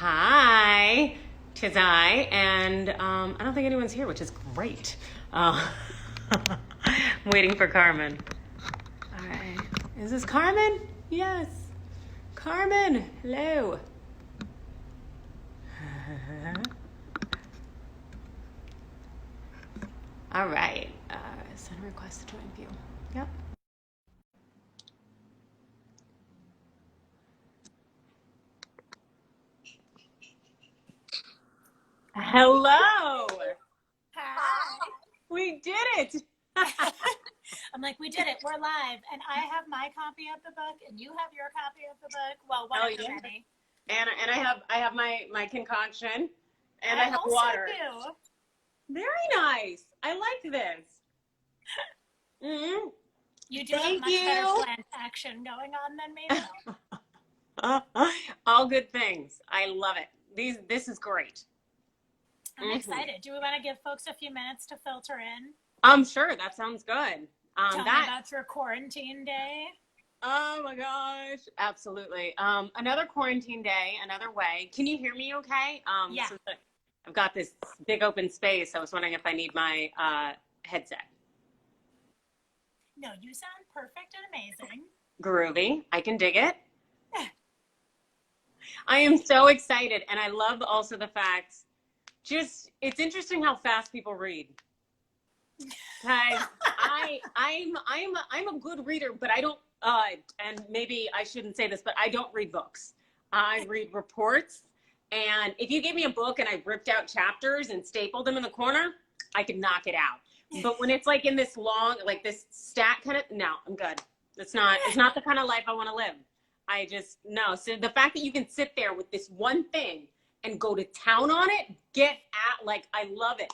Hi, tis I, and I don't think anyone's here, which is great. I'm waiting for Carmen. All right, is this Carmen? Yes, Carmen. Hello. All right, send a request to join view. Yep. Hello. Hi. We did it. I'm like, we did it. We're live. And I have my copy of the book, and you have your copy of the book. Well, one Oh of the yeah. many. And I have my concoction, and I have also water. do. Very nice. I like this. Mm-hmm. You do have much better plant action going on than me, though. All good things. I love it. This is great. I'm excited. Do we want to give folks a few minutes to filter in? I'm sure that sounds good. Tell me about your quarantine day. Oh my gosh, absolutely. Another quarantine day, another way. Can you hear me okay? Yeah. So I've got this big open space. I was wondering if I need my headset. No, you sound perfect and amazing. Groovy. I can dig it. I am so excited, and I love also the fact. It's interesting how fast people read. Because I'm a good reader, but I don't. And maybe I shouldn't say this, but I don't read books. I read reports. And if you gave me a book and I ripped out chapters and stapled them in the corner, I could knock it out. But when it's like in this long, like this stack kind of, no, I'm good. It's not the kind of life I want to live. No. So the fact that you can sit there with this one thing and go to town on it, I love it.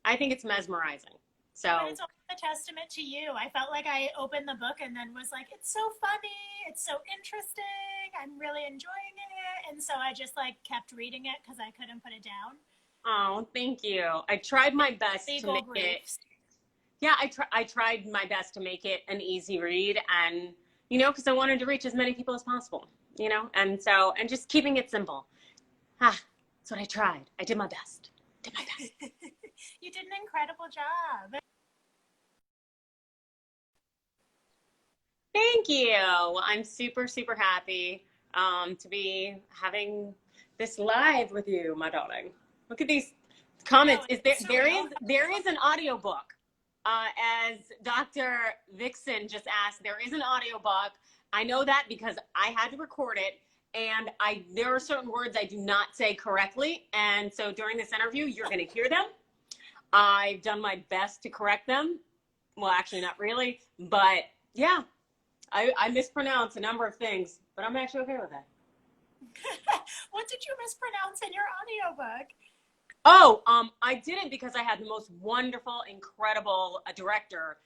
I think it's mesmerizing. So but it's also a testament to you. I felt like I opened the book and then was like, it's so funny, it's so interesting, I'm really enjoying it, and so I just kept reading it because I couldn't put it down. Oh, thank you. I tried my best to make it. Yeah, I tried my best to make it an easy read, and because I wanted to reach as many people as possible, and just keeping it simple. That's what I tried. I did my best. You did an incredible job. Thank you. I'm super, super happy to be having this live with you, my darling. Look at these comments. There is an audiobook. As Dr. Vixen just asked, there is an audiobook. I know that because I had to record it, and there are certain words I do not say correctly, and so during this interview, you're going to hear them. I've done my best to correct them. Well, actually, not really, but yeah, I mispronounce a number of things, but I'm actually okay with that. What did you mispronounce in your audiobook? Oh, I didn't, because I had the most wonderful, incredible director.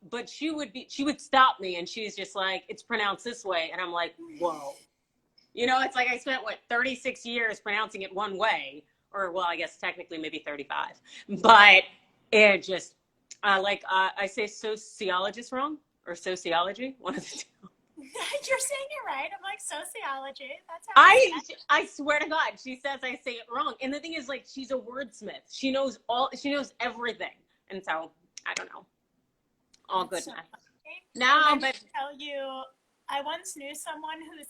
But she would stop me, and she's just like, it's pronounced this way. And I'm like, whoa. It's like I spent 36 years pronouncing it one way, or well, I guess technically maybe 35, but it just, I say sociologist wrong, or sociology, one of the two. You're saying it right. I'm like, sociology. That's how I swear to God, she says I say it wrong. And the thing is, she's a wordsmith. She knows everything. And so, I don't know. All good. So no, but tell you, I once knew someone whose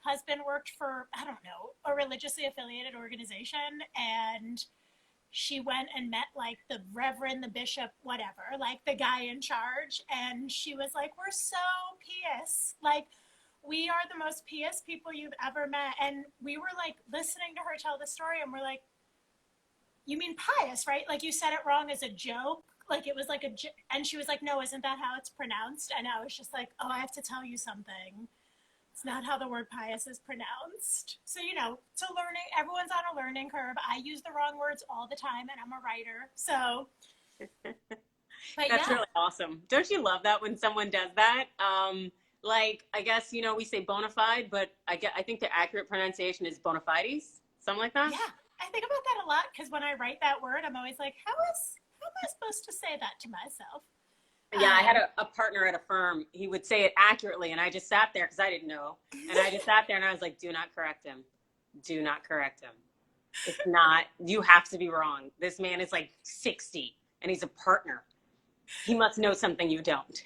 husband worked for, I don't know, a religiously affiliated organization, and she went and met the reverend, the bishop, whatever, the guy in charge, and she was like, we're so pious, we are the most pious people you've ever met. And we were listening to her tell the story, and we're like, you mean pious, right? You said it wrong as a joke, it was and she was like, no, isn't that how it's pronounced? And I was just like, oh, I have to tell you something. It's not how the word pious is pronounced. So, everyone's on a learning curve. I use the wrong words all the time, and I'm a writer. So, That's really awesome. Don't you love that when someone does that? I guess, we say bona fide, but I think the accurate pronunciation is bona fides, something like that. Yeah, I think about that a lot, because when I write that word, I'm always like, how am I supposed to say that to myself? Yeah, I had a partner at a firm. He would say it accurately, and I just sat there because I didn't know. And I just sat there and I was like, do not correct him. Do not correct him. It's not, you have to be wrong. This man is like 60 and he's a partner. He must know something you don't.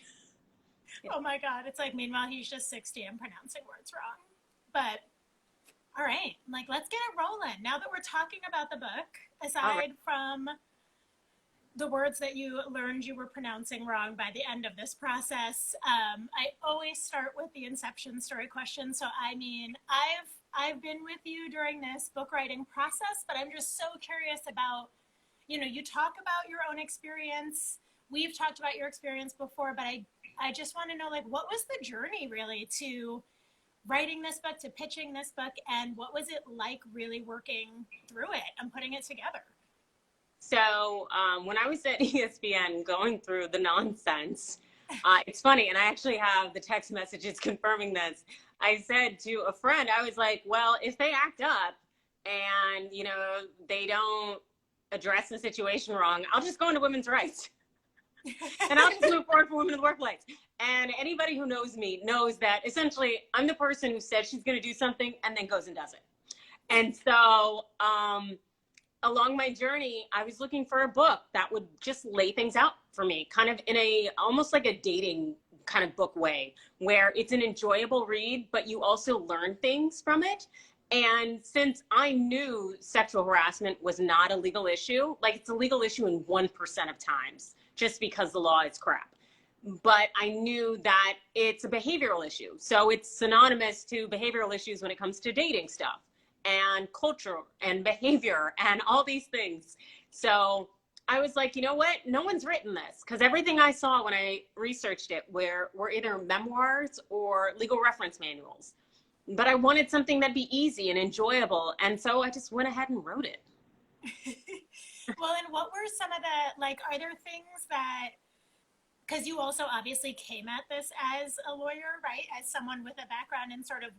Oh my God. It's like, meanwhile, he's just 60 and pronouncing words wrong. But all right, like, let's get it rolling. Now that we're talking about the book, aside from the words that you learned you were pronouncing wrong by the end of this process, I always start with the inception story question. So, I mean, I've been with you during this book writing process, but I'm just so curious about, you talk about your own experience. We've talked about your experience before, but I just want to know, like, what was the journey really to writing this book, to pitching this book, and what was it like really working through it and putting it together? So when I was at ESPN going through the nonsense, it's funny, and I actually have the text messages confirming this. I said to a friend, I was like, well, if they act up and, they don't address the situation wrong, I'll just go into women's rights. And I'll just move forward for women in the workplace. And anybody who knows me knows that essentially I'm the person who says she's going to do something and then goes and does it. And so along my journey, I was looking for a book that would just lay things out for me, kind of in almost like a dating kind of book way, where it's an enjoyable read, but you also learn things from it. And since I knew sexual harassment was not a legal issue, like it's a legal issue in 1% of times, just because the law is crap. But I knew that it's a behavioral issue. So it's synonymous to behavioral issues when it comes to dating stuff and culture and behavior and all these things. So I was like, you know what? No one's written this, because everything I saw when I researched it were either memoirs or legal reference manuals. But I wanted something that'd be easy and enjoyable. And so I just went ahead and wrote it. Well, and what were some of the, like, are there things that, because you also obviously came at this as a lawyer, right? As someone with a background in sort of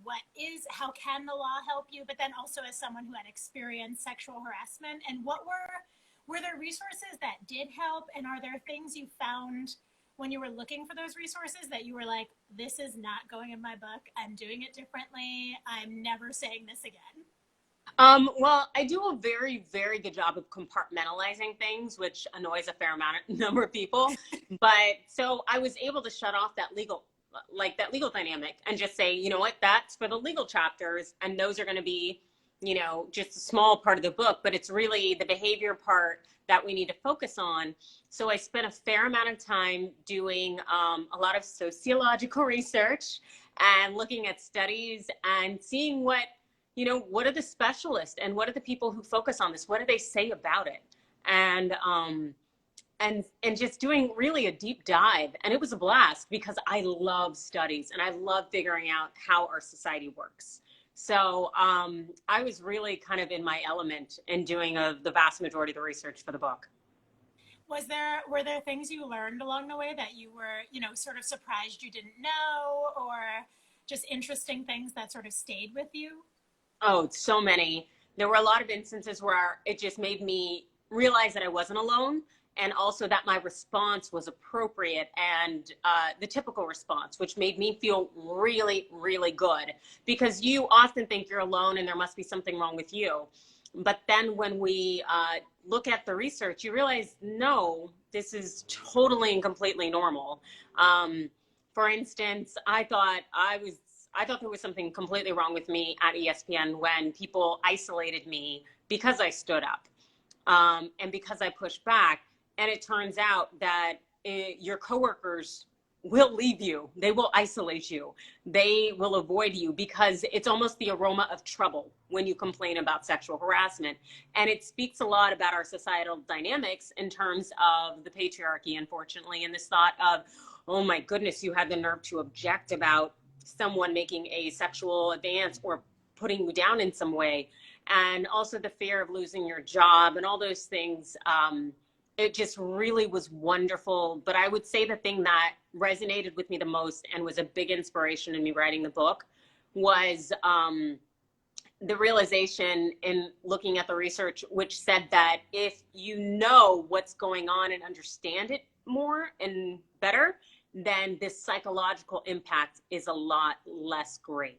how can the law help you, but then also as someone who had experienced sexual harassment. And what were there resources that did help? And are there things you found when you were looking for those resources that you were like, this is not going in my book, I'm doing it differently, I'm never saying this again? Well, I do a very, very good job of compartmentalizing things, which annoys a fair number of people. But so I was able to shut off that legal dynamic and just say, you know what, that's for the legal chapters. And those are going to be, just a small part of the book, but it's really the behavior part that we need to focus on. So I spent a fair amount of time doing a lot of sociological research and looking at studies and seeing what are the specialists and what are the people who focus on this? What do they say about it? And just doing really a deep dive. And it was a blast because I love studies and I love figuring out how our society works. So I was really kind of in my element in doing the vast majority of the research for the book. Were there things you learned along the way that you were, sort of surprised you didn't know, or just interesting things that sort of stayed with you? Oh, so many. There were a lot of instances where it just made me realize that I wasn't alone, and also that my response was appropriate and the typical response, which made me feel really, really good, because you often think you're alone and there must be something wrong with you. But then when we look at the research, you realize, no, this is totally and completely normal. For instance, I thought there was something completely wrong with me at ESPN when people isolated me because I stood up and because I pushed back. And it turns out that your coworkers will leave you. They will isolate you. They will avoid you because it's almost the aroma of trouble when you complain about sexual harassment. And it speaks a lot about our societal dynamics in terms of the patriarchy, unfortunately, and this thought of, oh my goodness, you had the nerve to object about someone making a sexual advance or putting you down in some way. And also the fear of losing your job and all those things. It just really was wonderful. But I would say the thing that resonated with me the most and was a big inspiration in me writing the book was the realization in looking at the research, which said that if you know what's going on and understand it, more and better, then this psychological impact is a lot less grave.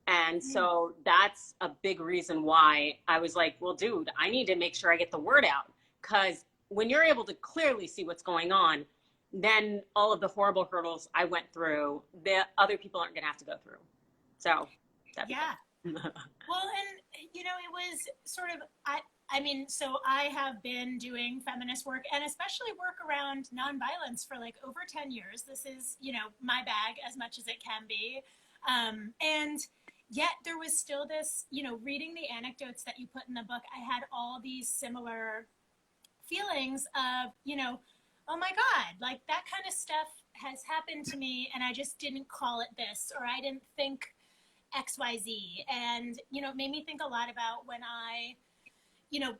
And so that's a big reason why I was like, well, dude, I need to make sure I get the word out. Because when you're able to clearly see what's going on, then all of the horrible hurdles I went through, the other people aren't going to have to go through. So, yeah. Well, and, you know, it was sort of, I mean, so I have been doing feminist work and especially work around nonviolence for like over 10 years. This is, you know, my bag as much as it can be. And yet there was still this, you know, reading the anecdotes that you put in the book, I had all these similar feelings of, you know, oh my God, like that kind of stuff has happened to me and I just didn't call it this, or I didn't think XYZ. And, you know, it made me think a lot about when I, you know,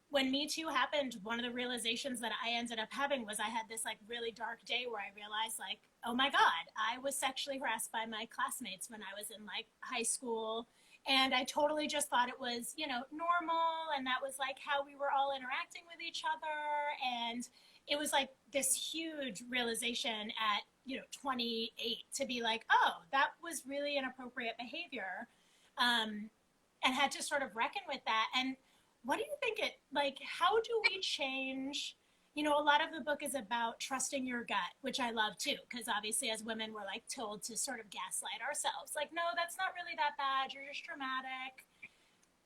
when Me Too happened, one of the realizations that I ended up having was I had this like really dark day where I realized like, oh my God, I was sexually harassed by my classmates when I was in like high school. And I totally just thought it was, you know, normal. And that was like how we were all interacting with each other. And it was like this huge realization at, you know, 28 to be like, oh, that was really inappropriate behavior. And had to sort of reckon with that. And what do you think like, how do we change, you know, a lot of the book is about trusting your gut, which I love too, because obviously as women, we're like told to sort of gaslight ourselves. Like, no, that's not really that bad. You're just dramatic.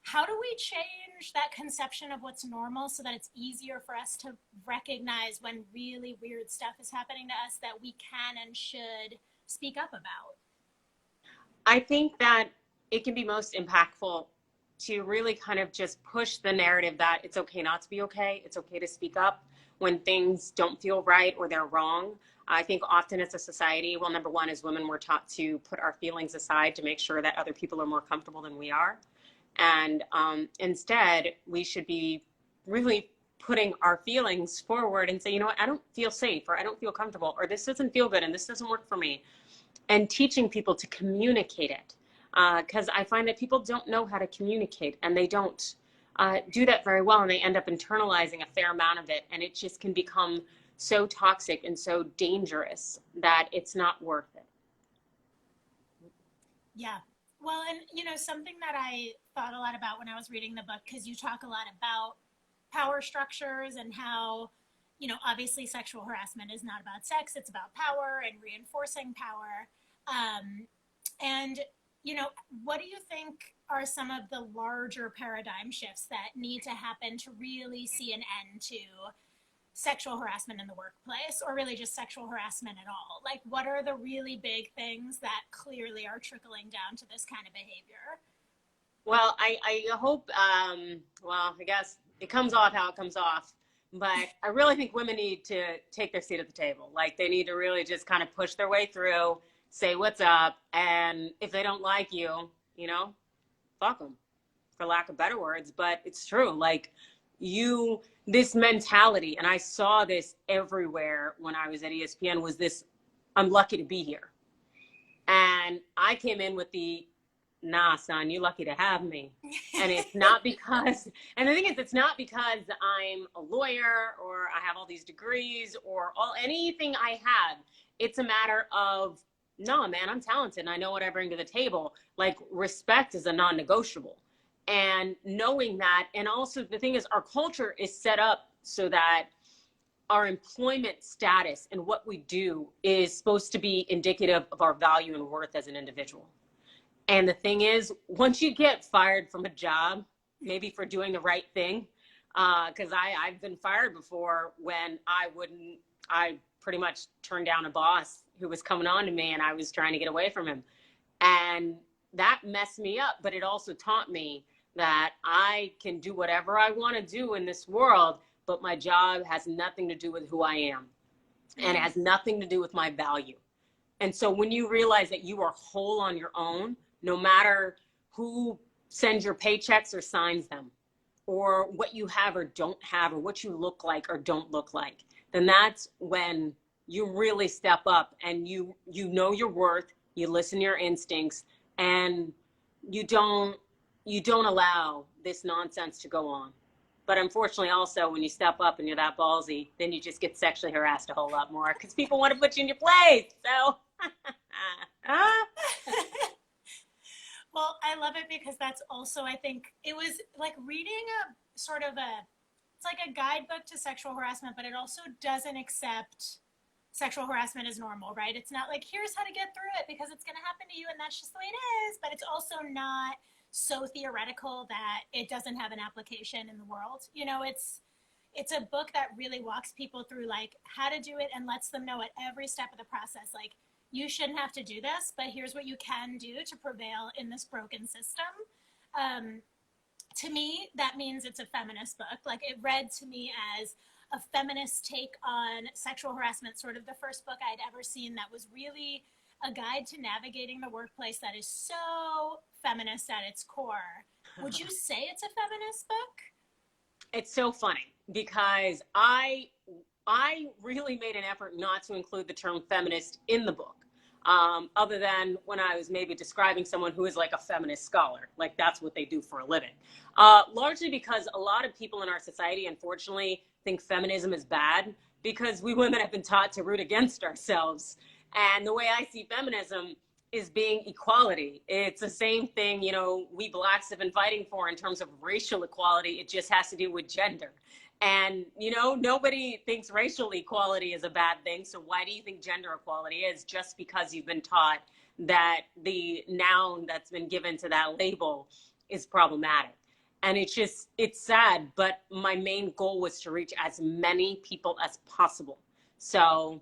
How do we change that conception of what's normal so that it's easier for us to recognize when really weird stuff is happening to us that we can and should speak up about? I think that it can be most impactful to really kind of just push the narrative that it's okay not to be okay. It's okay to speak up when things don't feel right or they're wrong. I think often as a society, well, number one, as women, we're taught to put our feelings aside to make sure that other people are more comfortable than we are. And instead, we should be really putting our feelings forward and say, you know what, I don't feel safe, or I don't feel comfortable, or this doesn't feel good and this doesn't work for me. And teaching people to communicate it. Because I find that people don't know how to communicate, and they don't do that very well, and they end up internalizing a fair amount of it, and it just can become so toxic and so dangerous that it's not worth it. Yeah. Well, and, you know, something that I thought a lot about when I was reading the book, because you talk a lot about power structures and how, you know, obviously sexual harassment is not about sex, it's about power and reinforcing power. And, you know, what do you think are some of the larger paradigm shifts that need to happen to really see an end to sexual harassment in the workplace, or really just sexual harassment at all? Like, what are the really big things that clearly are trickling down to this kind of behavior? Well, I hope, well, I guess it comes off how it comes off. But I really think women need to take their seat at the table. Like, they need to really just kind of push their way through, say what's up, and if they don't like you, you know, fuck them, for lack of better words. But it's true. Like, this mentality, and I saw this everywhere when I was at ESPN, was this, I'm lucky to be here. And I came in with the, nah, son, you're lucky to have me. And it's not because, and the thing is, it's not because I'm a lawyer or I have all these degrees or anything I have. It's a matter of, no, man, I'm talented and I know what I bring to the table. Like, respect is a non-negotiable. And knowing that, and also the thing is, our culture is set up so that our employment status and what we do is supposed to be indicative of our value and worth as an individual. And the thing is, once you get fired from a job, maybe for doing the right thing, because I've been fired before when I pretty much turned down a boss who was coming on to me and I was trying to get away from him. And that messed me up, but it also taught me that I can do whatever I want to do in this world, but my job has nothing to do with who I am, and it has nothing to do with my value. And so when you realize that you are whole on your own, no matter who sends your paychecks or signs them, or what you have or don't have, or what you look like or don't look like, then that's when you really step up and you know your worth, you listen to your instincts, and you don't allow this nonsense to go on. But unfortunately, also, when you step up and you're that ballsy, then you just get sexually harassed a whole lot more because people want to put you in your place. So, Well, I love it because that's also, I think, it was like reading it's like a guidebook to sexual harassment, but it also doesn't accept sexual harassment as normal, right? It's not like, here's how to get through it because it's going to happen to you and that's just the way it is. But it's also not so theoretical that it doesn't have an application in the world. You know, it's a book that really walks people through like how to do it and lets them know at every step of the process, like, you shouldn't have to do this, but here's what you can do to prevail in this broken system. To me, that means it's a feminist book. Like, it read to me as a feminist take on sexual harassment, sort of the first book I'd ever seen that was really a guide to navigating the workplace that is so feminist at its core. Would you say it's a feminist book? it's so funny because I really made an effort not to include the term feminist in the book. Other than when I was maybe describing someone who is like a feminist scholar, like that's what they do for a living. Largely because a lot of people in our society, unfortunately, think feminism is bad because we women have been taught to root against ourselves. And the way I see feminism is being equality. It's the same thing, you know, we blacks have been fighting for in terms of racial equality. It just has to do with gender. And, you know, nobody thinks racial equality is a bad thing. So why do you think gender equality is? Just because you've been taught that the noun that's been given to that label is problematic. And it's sad, but my main goal was to reach as many people as possible. So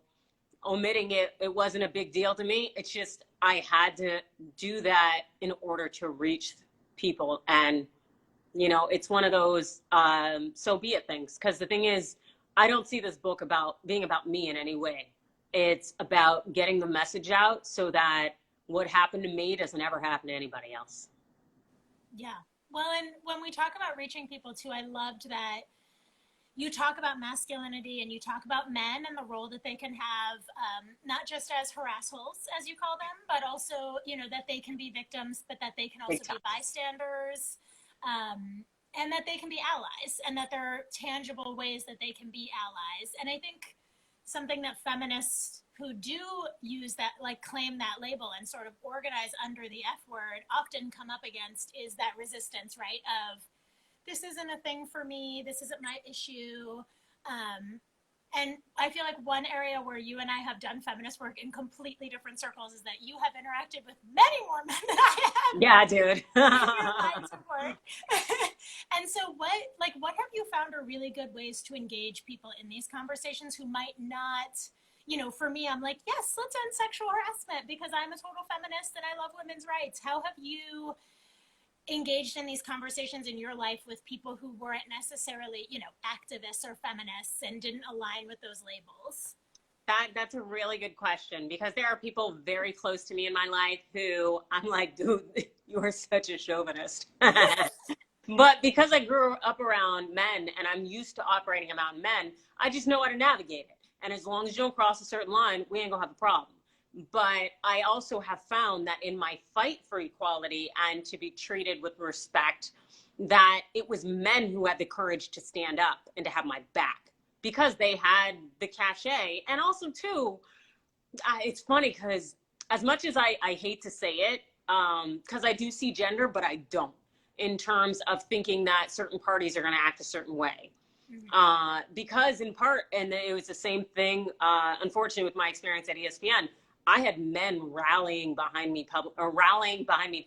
omitting it wasn't a big deal to me. It's just, I had to do that in order to reach people. And you know, it's one of those so be it things. Because the thing is, I don't see this book being about me in any way. It's about getting the message out so that what happened to me doesn't ever happen to anybody else. Yeah. Well, and when we talk about reaching people too, I loved that you talk about masculinity and you talk about men and the role that they can have, not just as harassholes, as you call them, but also, you know, that they can be victims, but that they can also be bystanders. And that they can be allies and that there are tangible ways that they can be allies. And I think something that feminists who do use that, like claim that label and sort of organize under the F word, often come up against is that resistance, right? Of this isn't a thing for me, this isn't my issue. And I feel like one area where you and I have done feminist work in completely different circles is that you have interacted with many more men than I have. Yeah, dude. In your lines of work. And so what have you found are really good ways to engage people in these conversations who might not, you know, for me, I'm like, yes, let's end sexual harassment because I'm a total feminist and I love women's rights. How have you engaged in these conversations in your life with people who weren't necessarily, you know, activists or feminists and didn't align with those labels? That's a really good question because there are people very close to me in my life who I'm like, dude, you are such a chauvinist. But because I grew up around men and I'm used to operating around men, I just know how to navigate it. And as long as you don't cross a certain line, we ain't gonna have a problem. But I also have found that in my fight for equality and to be treated with respect, that it was men who had the courage to stand up and to have my back because they had the cachet. And also too, it's funny because as much as I hate to say it, because I do see gender, but I don't, in terms of thinking that certain parties are going to act a certain way. Because in part, and it was the same thing, unfortunately, with my experience at ESPN, I had men rallying behind me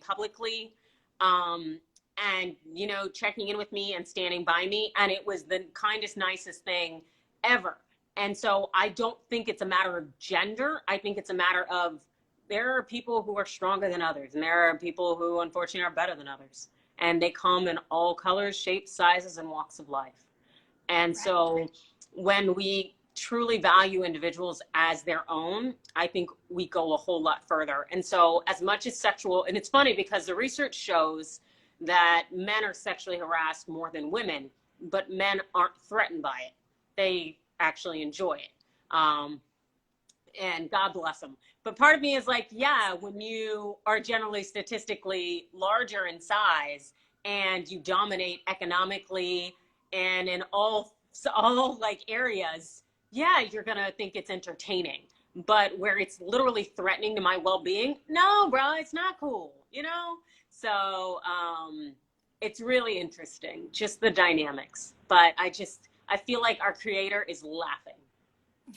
publicly, and, you know, checking in with me and standing by me. And it was the kindest, nicest thing ever. And so I don't think it's a matter of gender. I think it's a matter of there are people who are stronger than others. And there are people who, unfortunately, are better than others. And they come in all colors, shapes, sizes, and walks of life. And so when we truly value individuals as their own, I think we go a whole lot further. And so as much as sexual, and it's funny because the research shows that men are sexually harassed more than women, but men aren't threatened by it. They actually enjoy it. And God bless them. But part of me is like, yeah, when you are generally statistically larger in size and you dominate economically and in all like areas, yeah, you're gonna think it's entertaining. But where it's literally threatening to my well-being, no, bro, it's not cool, you know? So it's really interesting, just the dynamics. But I feel like our creator is laughing,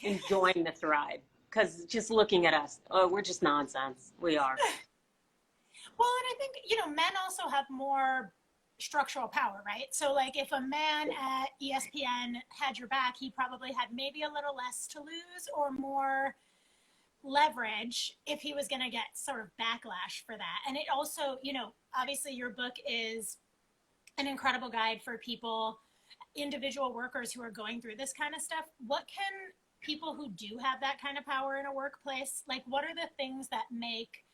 enjoying this ride. Because just looking at us, oh, we're just nonsense. We are. Well, and I think, men also have more structural power, right? So, like, if a man at ESPN had your back, he probably had maybe a little less to lose or more leverage if he was going to get sort of backlash for that. And it also, obviously your book is an incredible guide for people, individual workers who are going through this kind of stuff. What can people who do have that kind of power in a workplace, like, what are the things that make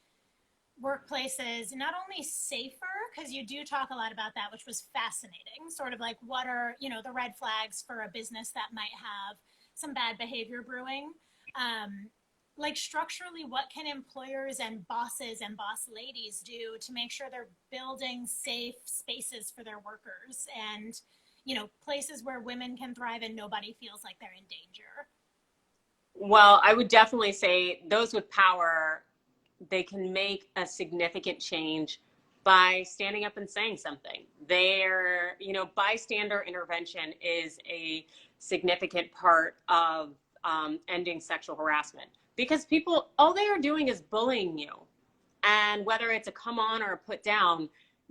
workplaces not only safer, because you do talk a lot about that, which was fascinating, sort of like what are the red flags for a business that might have some bad behavior brewing, like structurally, what can employers and bosses and boss ladies do to make sure they're building safe spaces for their workers and places where women can thrive and nobody feels like they're in danger? Well, I would definitely say those with power, they can make a significant change by standing up and saying something. Bystander intervention is a significant part of ending sexual harassment, because people, all they are doing is bullying you. And whether it's a come on or a put down,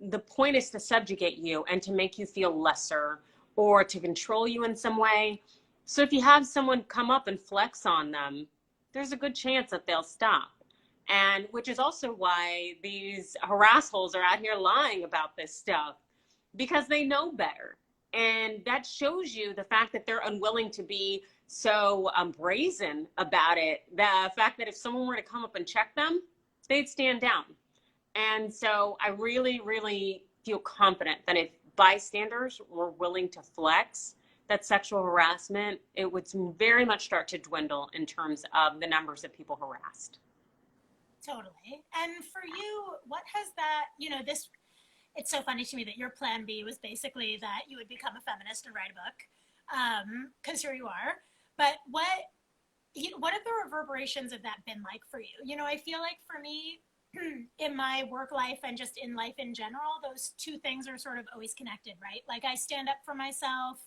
the point is to subjugate you and to make you feel lesser or to control you in some way. So if you have someone come up and flex on them, there's a good chance that they'll stop. And which is also why these harassholes are out here lying about this stuff, because they know better. And that shows you the fact that they're unwilling to be so brazen about it. The fact that if someone were to come up and check them, they'd stand down. And so I really, really feel confident that if bystanders were willing to flex, that sexual harassment, it would very much start to dwindle in terms of the numbers of people harassed. Totally. And for you, what has that, it's so funny to me that your plan B was basically that you would become a feminist and write a book, because here you are. But what have the reverberations of that been like for you? I feel like for me, in my work life and just in life in general, those two things are sort of always connected, right? Like I stand up for myself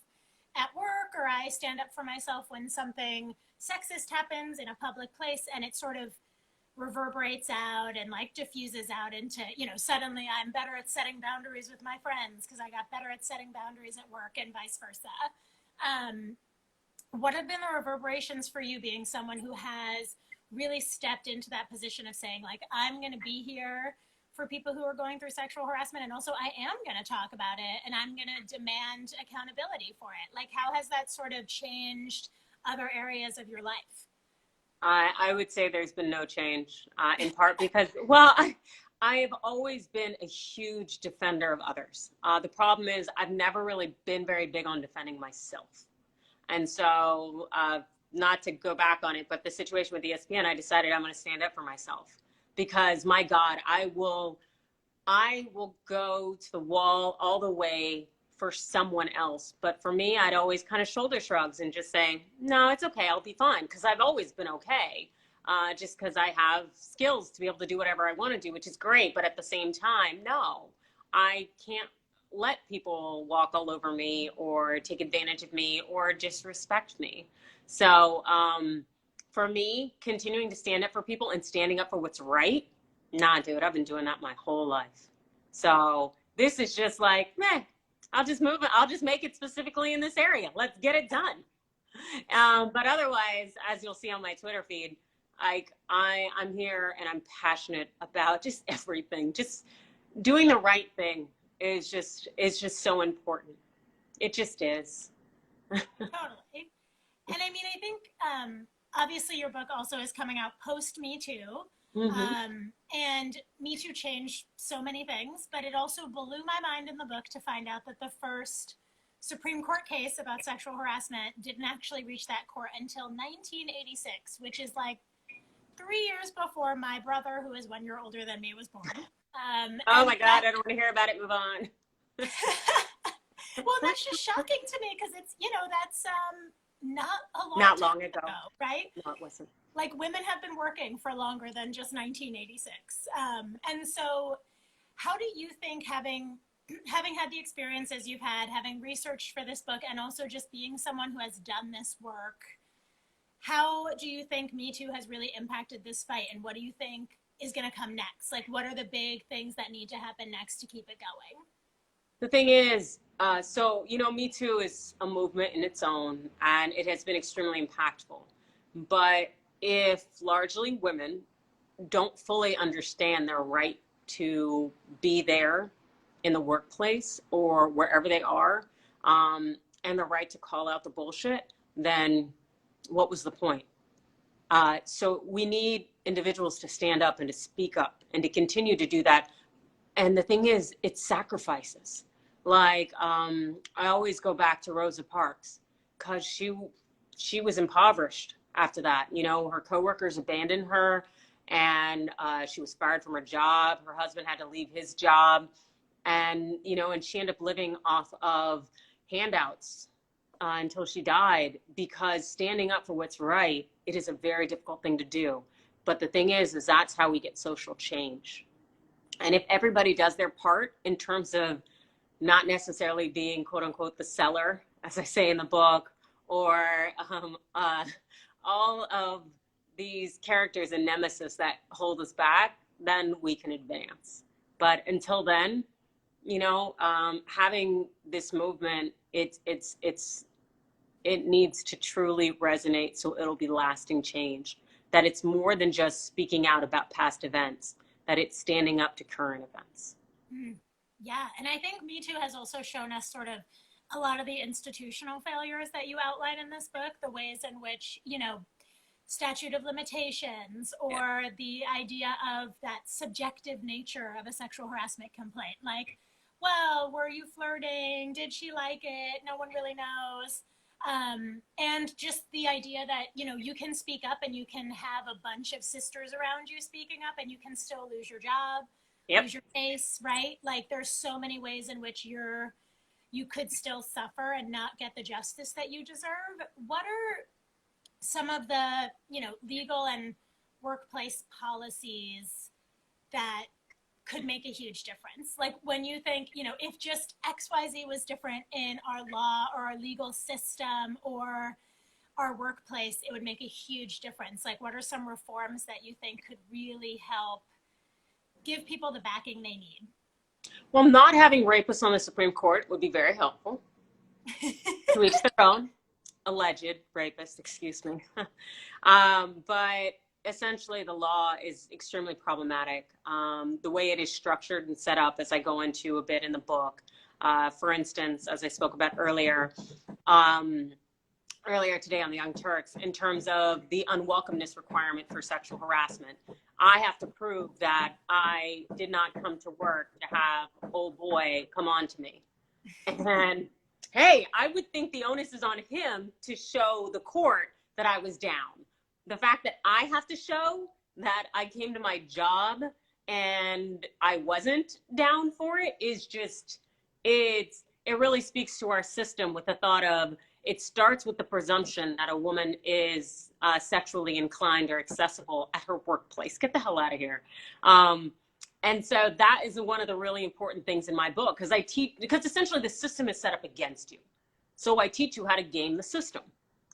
at work, or I stand up for myself when something sexist happens in a public place, and it sort of reverberates out and like diffuses out into, suddenly I'm better at setting boundaries with my friends because I got better at setting boundaries at work, and vice versa. What have been the reverberations for you, being someone who has really stepped into that position of saying, like, I'm going to be here for people who are going through sexual harassment, and also I am going to talk about it, and I'm going to demand accountability for it? Like, how has that sort of changed other areas of your life? I would say there's been no change, in part because, well, I have always been a huge defender of others. The problem is I've never really been very big on defending myself. And so, not to go back on it, but the situation with ESPN, I decided I'm going to stand up for myself, because my God, I will go to the wall all the way for someone else. But for me, I'd always kind of shoulder shrugs and just say, no, it's okay, I'll be fine. Because I've always been okay, just because I have skills to be able to do whatever I want to do, which is great. But at the same time, no, I can't let people walk all over me or take advantage of me or disrespect me. So for me, continuing to stand up for people and standing up for what's right, nah, dude, I've been doing that my whole life. So this is just like, meh, I'll just move it. I'll just make it specifically in this area. Let's get it done. But otherwise, as you'll see on my Twitter feed, I'm here and I'm passionate about just everything. Just doing the right thing is just so important. It just is. Totally. And I mean, I think obviously your book also is coming out post Me Too. Mm-hmm. And Me Too changed so many things, but it also blew my mind in the book to find out that the first Supreme Court case about sexual harassment didn't actually reach that court until 1986, which is like 3 years before my brother, who is 1 year older than me, was born. Oh my God, I don't want to hear about it. Move on. Well, that's just shocking to me because it's, that's not a long Not time long ago. right? No, it wasn't. Like women have been working for longer than just 1986. And so how do you think having had the experiences you've had, having researched for this book, and also just being someone who has done this work, how do you think Me Too has really impacted this fight? And what do you think is going to come next? Like, what are the big things that need to happen next to keep it going? The thing is, Me Too is a movement in its own, and it has been extremely impactful. But if largely women don't fully understand their right to be there in the workplace or wherever they are, and the right to call out the bullshit, then what was the point? So we need individuals to stand up and to speak up and to continue to do that. And the thing is, it's sacrifices. Like, I always go back to Rosa Parks because she was impoverished after that. Her coworkers abandoned her, and she was fired from her job. Her husband had to leave his job, and she ended up living off of handouts until she died, because standing up for what's right, it is a very difficult thing to do. But the thing is that's how we get social change. And if everybody does their part in terms of not necessarily being quote unquote the seller, as I say in the book, or all of these characters and nemesis that hold us back, then we can advance. But until then, having this movement, it needs to truly resonate so it'll be lasting change. That it's more than just speaking out about past events, that it's standing up to current events. Yeah, and I think Me Too has also shown us sort of a lot of the institutional failures that you outline in this book, the ways in which, statute of limitations, or the idea of that subjective nature of a sexual harassment complaint. Like, well, were you flirting? Did she like it? No one really knows. And just the idea that, you can speak up and you can have a bunch of sisters around you speaking up and you can still lose your job, lose your case, right? Like, there's so many ways in which you could still suffer and not get the justice that you deserve. What are some of the, legal and workplace policies that could make a huge difference? Like, when you think, if just XYZ was different in our law or our legal system or our workplace, it would make a huge difference. Like, what are some reforms that you think could really help give people the backing they need? Well, not having rapists on the Supreme Court would be very helpful. To each their own. Alleged rapist, excuse me. But essentially, the law is extremely problematic. The way it is structured and set up, as I go into a bit in the book. For instance, as I spoke about earlier today on the Young Turks, in terms of the unwelcomeness requirement for sexual harassment, I have to prove that I did not come to work to have old boy come on to me. And hey, I would think the onus is on him to show the court that I was down. The fact that I have to show that I came to my job and I wasn't down for it is just, it really speaks to our system, with the thought of, it starts with the presumption that a woman is sexually inclined or accessible at her workplace. Get the hell out of here. And so that is one of the really important things in my book, because essentially the system is set up against you. So I teach you how to game the system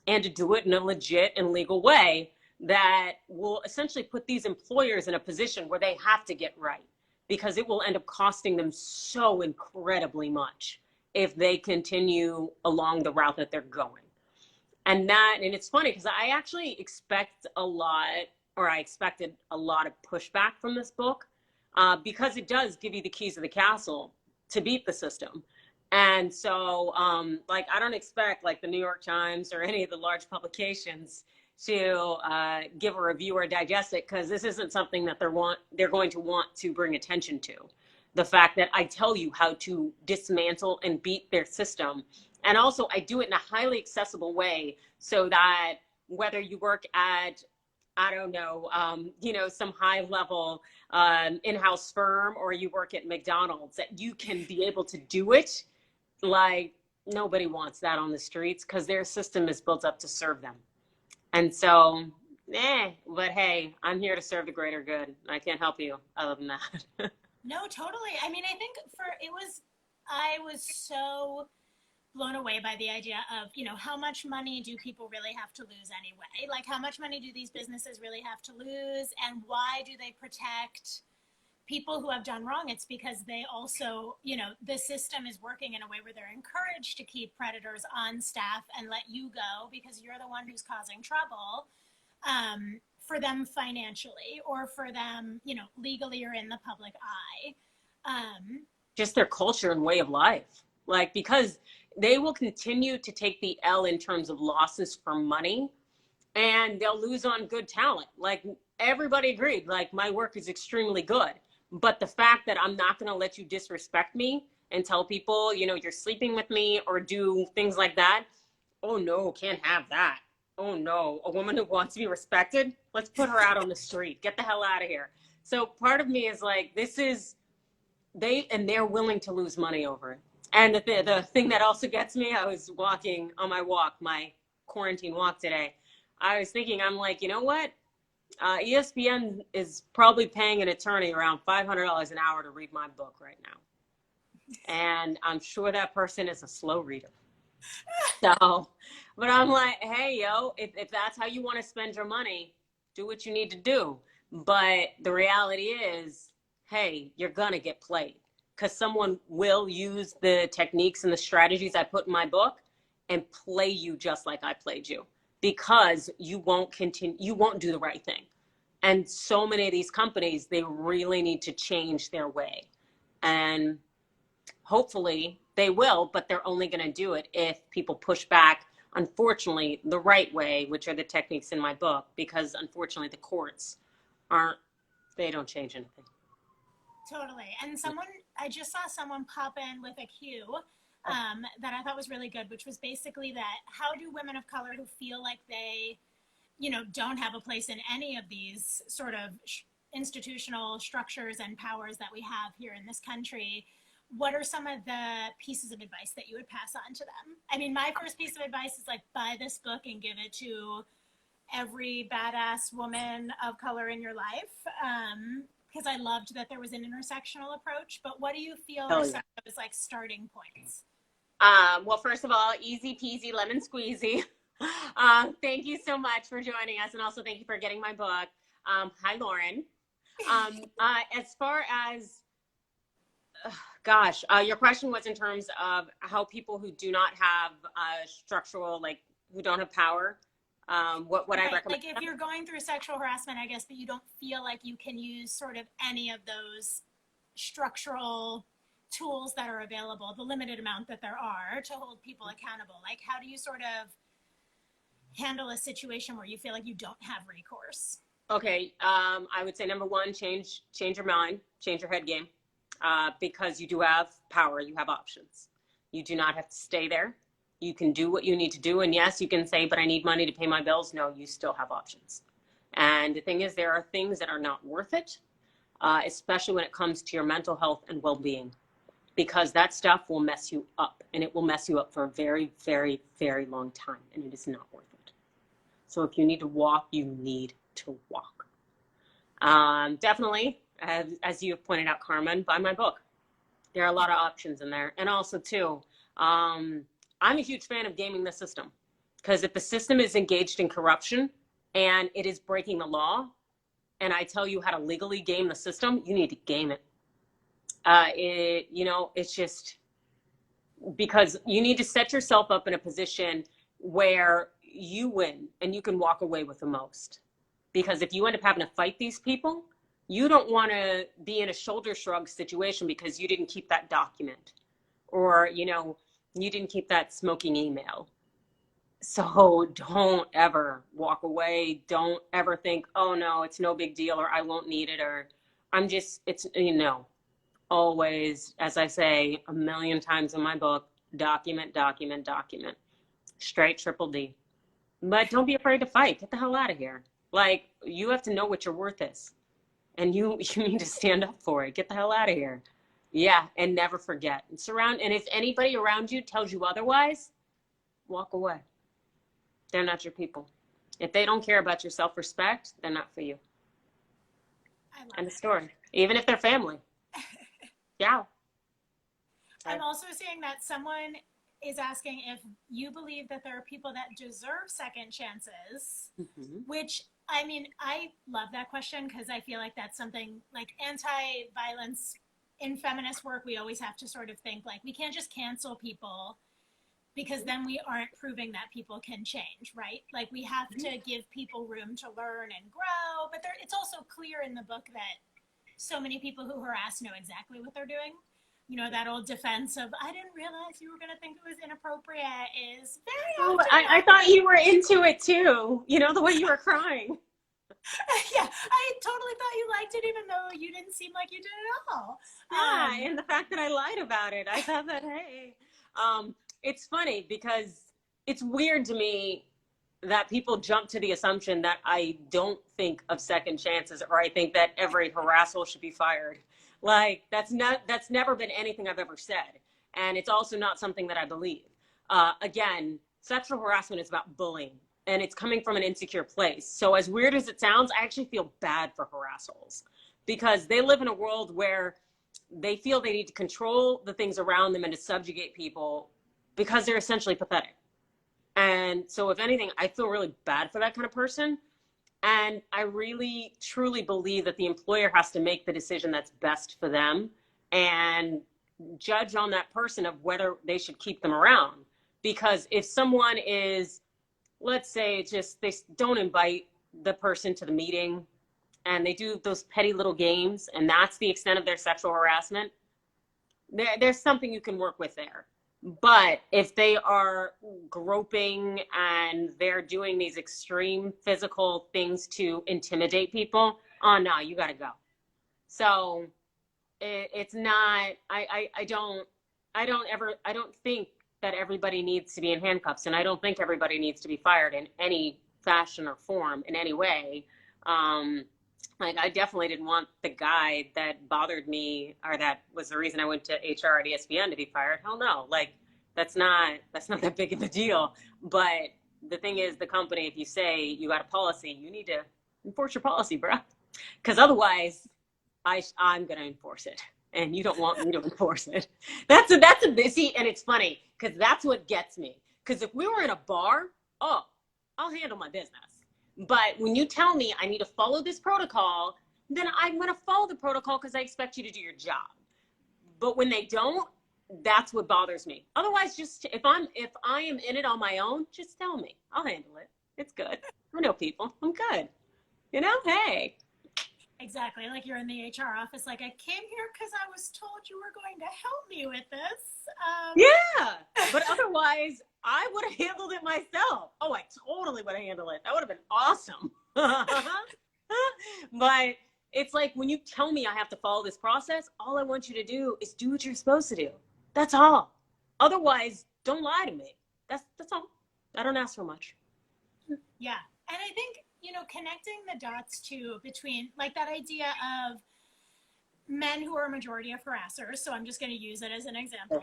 and to do it in a legit and legal way that will essentially put these employers in a position where they have to get right, because it will end up costing them so incredibly much if they continue along the route that they're going. And it's funny because I actually expected a lot of pushback from this book, because it does give you the keys of the castle to beat the system. And so, I don't expect the New York Times or any of the large publications to give a review or digest it, because this isn't something that they're going to want to bring attention to. The fact that I tell you how to dismantle and beat their system. And also I do it in a highly accessible way, so that whether you work at, I don't know, some high level in-house firm, or you work at McDonald's, that you can be able to do it like nobody wants that on the streets because their system is built up to serve them. And so, but hey, I'm here to serve the greater good. I can't help you other than that. No, totally. I mean, I think I was so blown away by the idea of, how much money do people really have to lose anyway? Like, how much money do these businesses really have to lose? And why do they protect people who have done wrong? It's because they also, the system is working in a way where they're encouraged to keep predators on staff and let you go because you're the one who's causing trouble, for them financially or for them, legally or in the public eye. Just their culture and way of life. Like, because they will continue to take the L in terms of losses for money, and they'll lose on good talent. Like, everybody agreed, like, my work is extremely good. But the fact that I'm not going to let you disrespect me and tell people, you're sleeping with me or do things like that. Oh, no, can't have that. Oh, no, a woman who wants to be respected, let's put her out on the street. Get the hell out of here. So part of me is like, they're willing to lose money over it. And the thing that also gets me, I was walking on my quarantine walk today. I was thinking, I'm like, you know what? ESPN is probably paying an attorney around $500 an hour to read my book right now. And I'm sure that person is a slow reader. So, but I'm like, hey, yo, if that's how you want to spend your money, do what you need to do. But the reality is, hey, you're going to get played because someone will use the techniques and the strategies I put in my book and play you just like I played you, because you won't do the right thing. And so many of these companies, they really need to change their way. And hopefully they will, but they're only going to do it if people push back, unfortunately, the right way, which are the techniques in my book, because unfortunately the courts they don't change anything. Totally. And I just saw someone pop in with a cue that I thought was really good, which was basically that how do women of color who feel like they, don't have a place in any of these sort of institutional structures and powers that we have here in this country, what are some of the pieces of advice that you would pass on to them? I mean, my first piece of advice is like, buy this book and give it to every badass woman of color in your life. Because I loved that there was an intersectional approach, but what do you feel are some of those like starting points? Well, first of all, easy peasy lemon squeezy. Thank you so much for joining us. And also thank you for getting my book. Hi, Lauren. As far as, your question was in terms of how people who do not have structural, like who don't have power, what I recommend. Like if you're going through sexual harassment, I guess, but you don't feel like you can use sort of any of those structural tools that are available, the limited amount that there are to hold people accountable. Like, how do you sort of handle a situation where you feel like you don't have recourse? Okay, I would say number one, change your mind, change your head game, because you do have power, you have options. You do not have to stay there. You can do what you need to do. And yes, you can say, but I need money to pay my bills. No, you still have options. And the thing is, there are things that are not worth it, especially when it comes to your mental health and well-being, because that stuff will mess you up, and it will mess you up for a very, very, very long time, and it is not worth it. So if you need to walk, you need to walk. Definitely, as you have pointed out, Carmen, buy my book. There are a lot of options in there. And also, too, I'm a huge fan of gaming the system, because if the system is engaged in corruption and it is breaking the law, and I tell you how to legally game the system, you need to game it. It's just because you need to set yourself up in a position where you win and you can walk away with the most. Because if you end up having to fight these people, you don't want to be in a shoulder shrug situation because you didn't keep that document, or, you didn't keep that smoking email. So don't ever walk away. Don't ever think, oh no, it's no big deal, or I won't need it, or always, as I say 1,000,000 times in my book, document, document, document. Straight triple D. But don't be afraid to fight. Get the hell out of here. Like, you have to know what your worth is. And you need to stand up for it. Get the hell out of here. Yeah, and never forget. And if anybody around you tells you otherwise, walk away. They're not your people. If they don't care about your self-respect, they're not for you. I love End of it. story. Even if they're family. Yeah. I'm also seeing that someone is asking if you believe that there are people that deserve second chances, which, I mean, I love that question because I feel like that's something like anti-violence in feminist work. We always have to sort of think like we can't just cancel people because then we aren't proving that people can change, right? Like we have to give people room to learn and grow. But it's also clear in the book that so many people who harass know exactly what they're doing. You know, that old defense of, I didn't realize you were going to think it was inappropriate is very often. I thought you were into it too. You know, the way you were crying. Yeah, I totally thought you liked it even though you didn't seem like you did at all. Yeah, and the fact that I lied about it. I thought that, hey, it's funny because it's weird to me that people jump to the assumption that I don't think of second chances or I think that every harasser should be fired. Like that's never been anything I've ever said. And it's also not something that I believe. Again, sexual harassment is about bullying and it's coming from an insecure place. So as weird as it sounds, I actually feel bad for harassholes because they live in a world where they feel they need to control the things around them and to subjugate people because they're essentially pathetic. And so if anything, I feel really bad for that kind of person. And I really, truly believe that the employer has to make the decision that's best for them and judge on that person of whether they should keep them around. Because if someone is, let's say, just they don't invite the person to the meeting and they do those petty little games and that's the extent of their sexual harassment, there's something you can work with there. But if they are groping and they're doing these extreme physical things to intimidate people, oh no, you got to go. So it's not. I don't think that everybody needs to be in handcuffs, and I don't think everybody needs to be fired in any fashion or form in any way. Like I definitely didn't want the guy that bothered me or that was the reason I went to HR at ESPN to be fired. Hell no. Like that's not that big of a deal. But the thing is the company, if you say you got a policy, you need to enforce your policy, bro. Because otherwise I'm going to enforce it. And you don't want me to enforce it. That's a busy, and it's funny because that's what gets me. Because if we were in a bar, oh, I'll handle my business. But when you tell me I need to follow this protocol, then I'm going to follow the protocol because I expect you to do your job. But when they don't, that's what bothers me. Otherwise, just if I am in it on my own, just tell me. I'll handle it. It's good. I know people. I'm good. You know, hey. Exactly. Like you're in the HR office, like I came here because I was told you were going to help me with this. Yeah. But otherwise, I would have handled it myself. Oh, I totally would have handled it. That would have been awesome. But it's like when you tell me I have to follow this process, all I want you to do is do what you're supposed to do. That's all. Otherwise, don't lie to me. That's all. I don't ask for much. Yeah. And I think, you know, connecting the dots too between like that idea of men who are a majority of harassers. So I'm just going to use it as an example.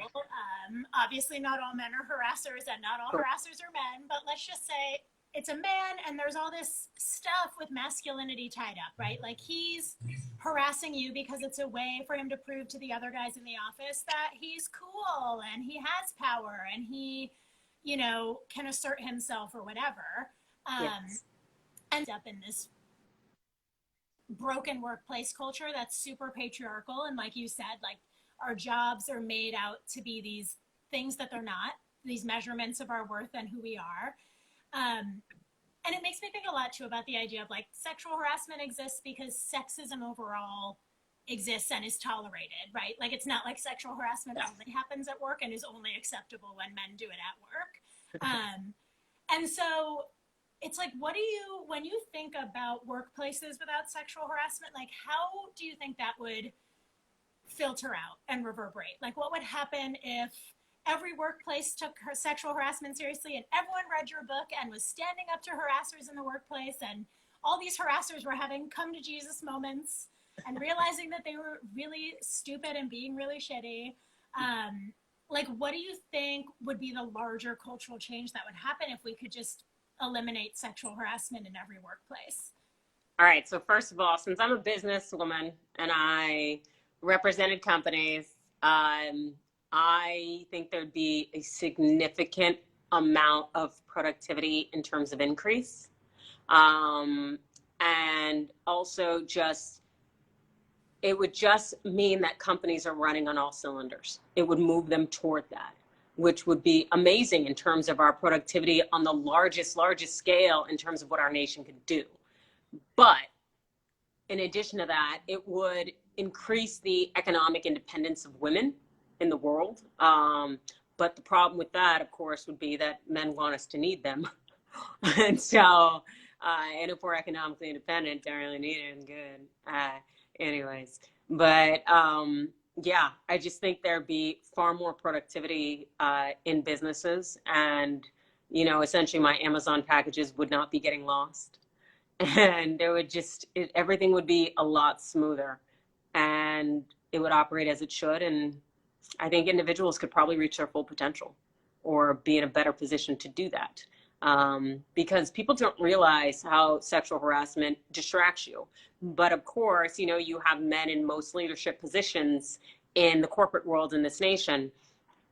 Obviously, not all men are harassers and not all harassers are men, but let's just say it's a man and there's all this stuff with masculinity tied up, right? Like he's harassing you because it's a way for him to prove to the other guys in the office that he's cool and he has power and he, you know, can assert himself or whatever. Yes. Ends up in this broken workplace culture that's super patriarchal. And like you said, like our jobs are made out to be these things that they're not, these measurements of our worth and who we are. And it makes me think a lot too about the idea of like sexual harassment exists because sexism overall exists and is tolerated, right? Like it's not like sexual harassment only happens at work and is only acceptable when men do it at work. And so it's like, what do you, when you think about workplaces without sexual harassment, like how do you think that would filter out and reverberate? Like what would happen if every workplace took her sexual harassment seriously and everyone read your book and was standing up to harassers in the workplace and all these harassers were having come to Jesus moments? and realizing that they were really stupid and being really shitty. Like, what do you think would be the larger cultural change that would happen if we could just eliminate sexual harassment in every workplace? All right. So first of all, since I'm a businesswoman and I represented companies, I think there'd be a significant amount of productivity in terms of increase. And also just, it would just mean that companies are running on all cylinders. It would move them toward that, which would be amazing in terms of our productivity on the largest scale in terms of what our nation could do. But in addition to that, it would increase the economic independence of women in the world. But the problem with that, of course, would be that men want us to need them. And so, and if we're economically independent, don't really need it, and good. Anyways, but yeah, I just think there'd be far more productivity in businesses, and essentially my Amazon packages would not be getting lost, and there would just everything would be a lot smoother, and it would operate as it should, and I think individuals could probably reach their full potential or be in a better position to do that. Because people don't realize how sexual harassment distracts you. But of course, you have men in most leadership positions in the corporate world in this nation,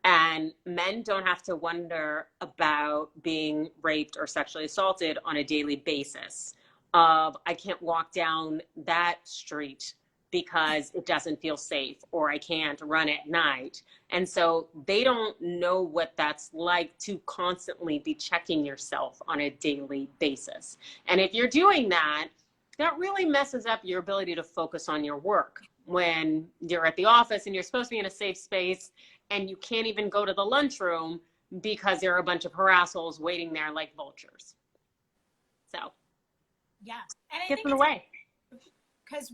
and men don't have to wonder about being raped or sexually assaulted on a daily basis. I can't walk down that street because it doesn't feel safe, or I can't run at night. And so they don't know what that's like to constantly be checking yourself on a daily basis. And if you're doing that, that really messes up your ability to focus on your work when you're at the office and you're supposed to be in a safe space and you can't even go to the lunchroom because there are a bunch of harassholes waiting there like vultures. So, yeah. And I get think in the way. Because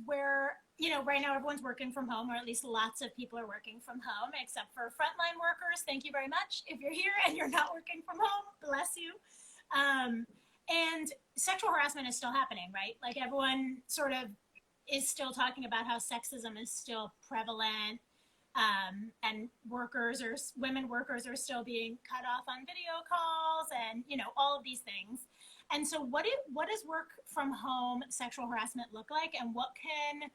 right now everyone's working from home, or at least lots of people are working from home, except for frontline workers. Thank you very much. If you're here and you're not working from home, bless you. And sexual harassment is still happening, right? Like, everyone sort of is still talking about how sexism is still prevalent, and women workers are still being cut off on video calls, and all of these things. And so what does work from home sexual harassment look like, and what can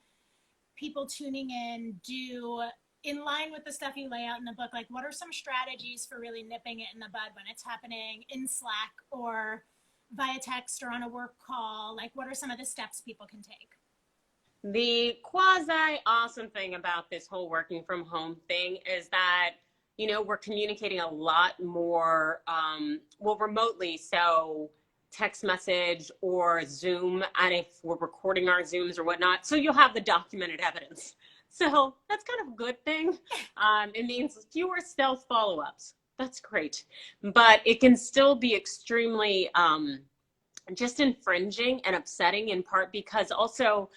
people tuning in do in line with the stuff you lay out in the book? Like, what are some strategies for really nipping it in the bud when it's happening in Slack or via text or on a work call? Like, what are some of the steps people can take? The quasi awesome thing about this whole working from home thing is that, we're communicating a lot more, remotely. So text message or Zoom, and if we're recording our Zooms or whatnot, so you'll have the documented evidence. So that's kind of a good thing. It means fewer stealth follow-ups. That's great. But it can still be extremely just infringing and upsetting, in part because also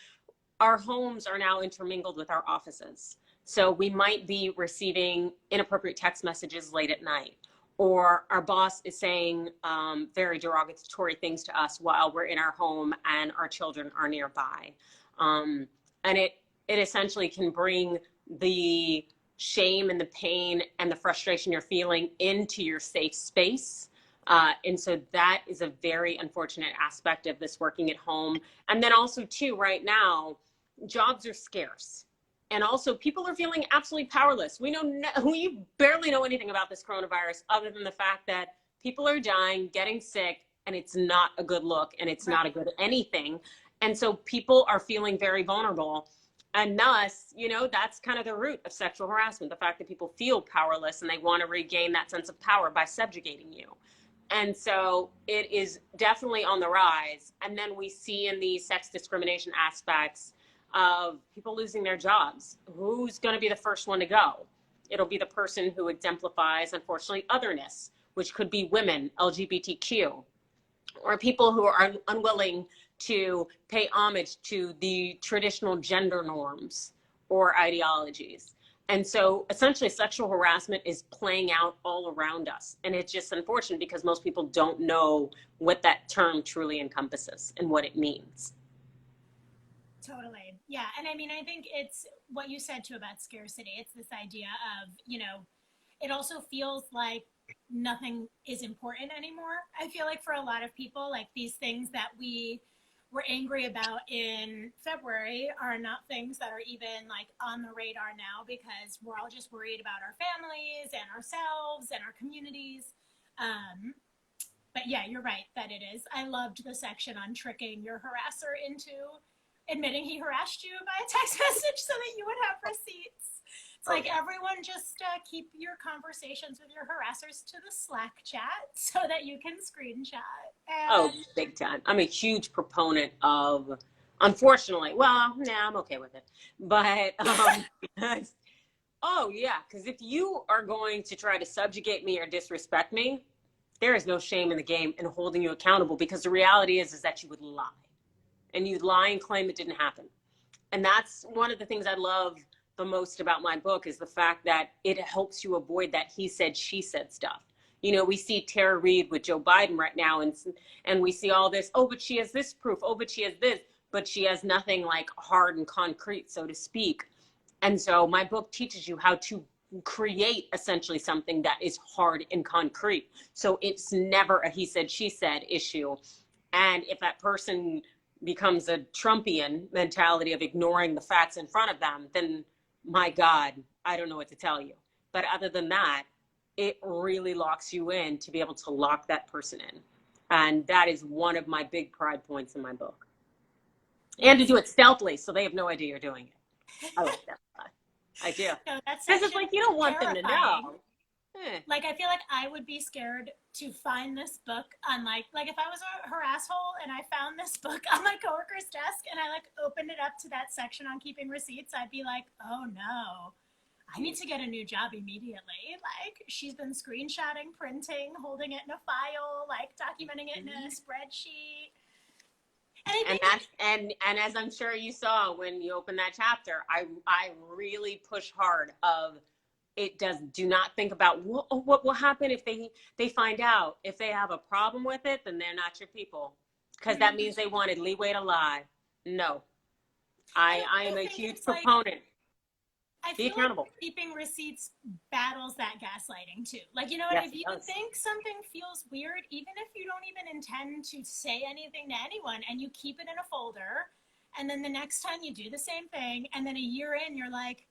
our homes are now intermingled with our offices. So we might be receiving inappropriate text messages late at night, or our boss is saying very derogatory things to us while we're in our home and our children are nearby. And it essentially can bring the shame and the pain and the frustration you're feeling into your safe space. And so that is a very unfortunate aspect of this working at home. And then also too, right now, jobs are scarce. And also people are feeling absolutely powerless. We barely know anything about this coronavirus other than the fact that people are dying, getting sick, and it's not a good look, and it's not a good anything. And so people are feeling very vulnerable. And thus, that's kind of the root of sexual harassment, the fact that people feel powerless and they want to regain that sense of power by subjugating you. And so it is definitely on the rise. And then we see in the sex discrimination aspects of people losing their jobs. Who's going to be the first one to go? It'll be the person who exemplifies, unfortunately, otherness, which could be women, LGBTQ, or people who are unwilling to pay homage to the traditional gender norms or ideologies. And so essentially sexual harassment is playing out all around us. And it's just unfortunate because most people don't know what that term truly encompasses and what it means. Totally. Yeah. And I mean, I think it's what you said too about scarcity. It's this idea of, it also feels like nothing is important anymore. I feel like for a lot of people, like these things that we were angry about in February are not things that are even like on the radar now because we're all just worried about our families and ourselves and our communities. Um, but yeah, you're right that it is. I loved the section on tricking your harasser into admitting he harassed you by a text message so that you would have receipts. It's like everyone just keep your conversations with your harassers to the Slack chat so that you can screenshot. Oh, big time. I'm a huge proponent of, unfortunately, well, nah, I'm okay with it. But, oh yeah, because if you are going to try to subjugate me or disrespect me, there is no shame in the game in holding you accountable because the reality is that you would lie. And you'd lie and claim it didn't happen. And that's one of the things I love the most about my book is the fact that it helps you avoid that he said, she said stuff. You know, we see Tara Reid with Joe Biden right now, and we see all this, oh, but she has this proof, oh, but she has this, but she has nothing like hard and concrete, so to speak. And so my book teaches you how to create essentially something that is hard and concrete. So it's never a he said, she said issue. And if that person becomes a Trumpian mentality of ignoring the facts in front of them, then my God, I don't know what to tell you. But other than that, it really locks you in to be able to lock that person in. And that is one of my big pride points in my book. And to do it stealthily so they have no idea you're doing it. I like that. I do. No, that's because it's like you don't want them to know. Like I feel like I would be scared to find this book on like if I was a Harasshole and I found this book on my coworker's desk and I like opened it up to that section on keeping receipts, I'd be like, oh no, I need to get a new job immediately. Like she's been screenshotting, printing, holding it in a file, like documenting it in a spreadsheet. And as I'm sure you saw when you opened that chapter, I really push hard of it. Do not think about what will happen if they find out. If they have a problem with it, then they're not your people, because that means they wanted leeway to lie. No, I am a huge proponent. I feel like keeping receipts battles that gaslighting too. Like, yes, if you think something feels weird, even if you don't even intend to say anything to anyone and you keep it in a folder, and then the next time you do the same thing, and then a year in, you're like,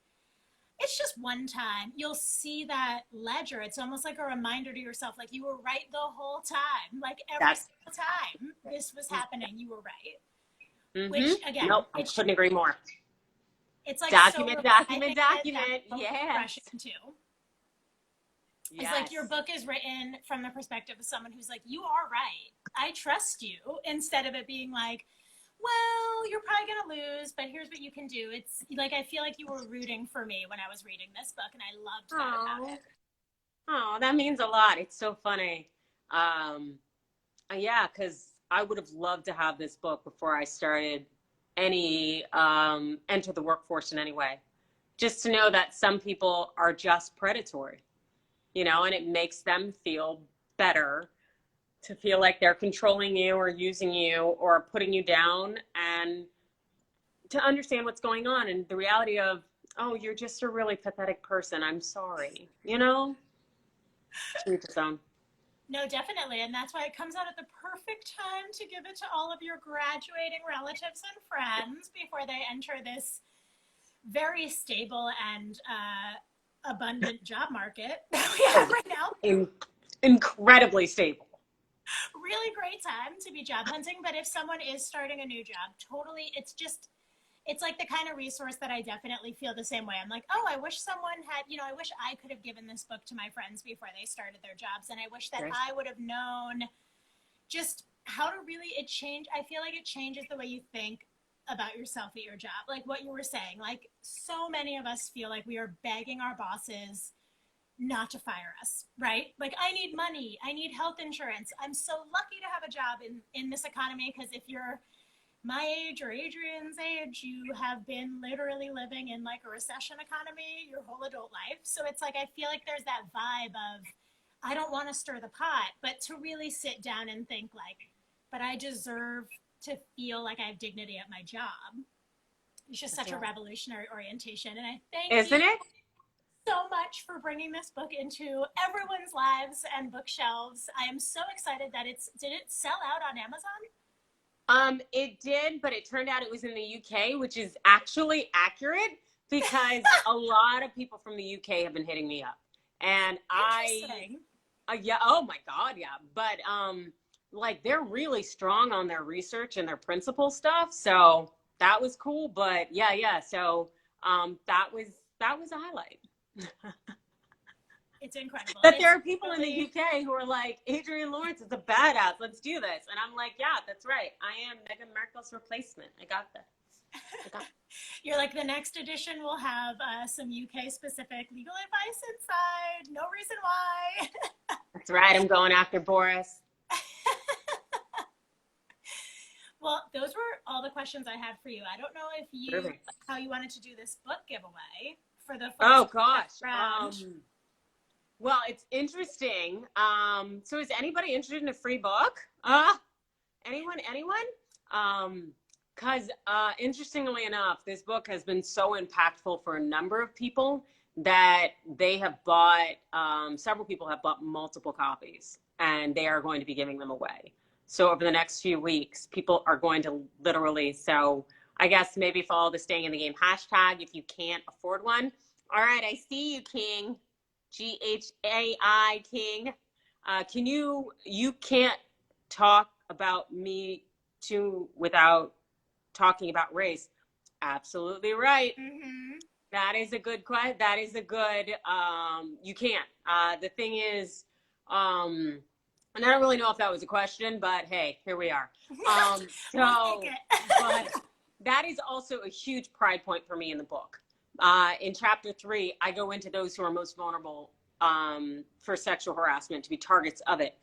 it's just one time. You'll see that ledger. It's almost like a reminder to yourself, like you were right the whole time. Like every single time this was happening, you were right. Mm-hmm. Which again, nope, I couldn't agree more. It's like document. That yeah. Too. Yes. It's like your book is written from the perspective of someone who's like, you are right. I trust you. Instead of it being like, well, you're probably going to lose, but here's what you can do. It's like, I feel like you were rooting for me when I was reading this book, and I loved that about it. Oh, that means a lot. It's so funny. Yeah, because I would have loved to have this book before I started enter the workforce in any way. Just to know that some people are just predatory, and it makes them feel better to feel like they're controlling you or using you or putting you down, and to understand what's going on and the reality of, oh, you're just a really pathetic person. I'm sorry, Truth is own. No, definitely. And that's why it comes out at the perfect time to give it to all of your graduating relatives and friends before they enter this very stable and abundant job market that we have right now. Incredibly stable. Really great time to be job hunting. But if someone is starting a new job, totally, it's like the kind of resource that I definitely feel the same way. I'm like, oh, I wish someone had, I wish I could have given this book to my friends before they started their jobs. And I wish that I would have known just how to really, I feel like it changes the way you think about yourself at your job. Like what you were saying, like so many of us feel like we are begging our bosses not to fire us, right? Like I need money, I need health insurance. I'm so lucky to have a job in this economy, because if you're my age or Adrienne's age, you have been literally living in like a recession economy your whole adult life. So it's like, I feel like there's that vibe of, I don't want to stir the pot, but to really sit down and think like, but I deserve to feel like I have dignity at my job. It's just such a revolutionary orientation. And I thank Isn't you it? so much for bringing this book into everyone's lives and bookshelves. I am so excited that did it sell out on Amazon? It did, but it turned out it was in the UK, which is actually accurate because a lot of people from the UK have been hitting me up. And yeah, oh my God, yeah. But like they're really strong on their research and their principle stuff. So that was cool. But yeah. So that was a highlight. It's incredible. That there are people in the UK who are like, Adrienne Lawrence is a badass. Let's do this. And I'm like, yeah, that's right. I am Meghan Markle's replacement. I got this. You're like, the next edition will have some UK specific legal advice inside. No reason why. That's right. I'm going after Boris. Well, those were all the questions I had for you. I don't know if how you wanted to do this book giveaway for the first round. Well, it's interesting. So is anybody interested in a free book? Anyone? Because interestingly enough, this book has been so impactful for a number of people that they have bought, several people have bought multiple copies, and they are going to be giving them away. So over the next few weeks, people are going to literally, so I guess maybe follow the Staying in the Game hashtag if you can't afford one. All right, I see you, King. GHAI King. Can you can't talk about Me Too without talking about race. Absolutely right. Mm-hmm. That is a good question. That is a good, you can't. The thing is, and I don't really know if that was a question, but hey, here we are. We'll take it. But that is also a huge pride point for me in the book. In chapter 3, I go into those who are most vulnerable for sexual harassment, to be targets of it.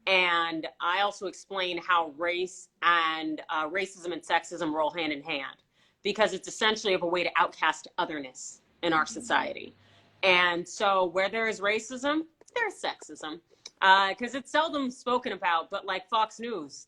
And I also explain how race and racism and sexism roll hand in hand, because it's essentially a way to outcast otherness in our society. And so where there is racism, there's sexism, because it's seldom spoken about, but like Fox News,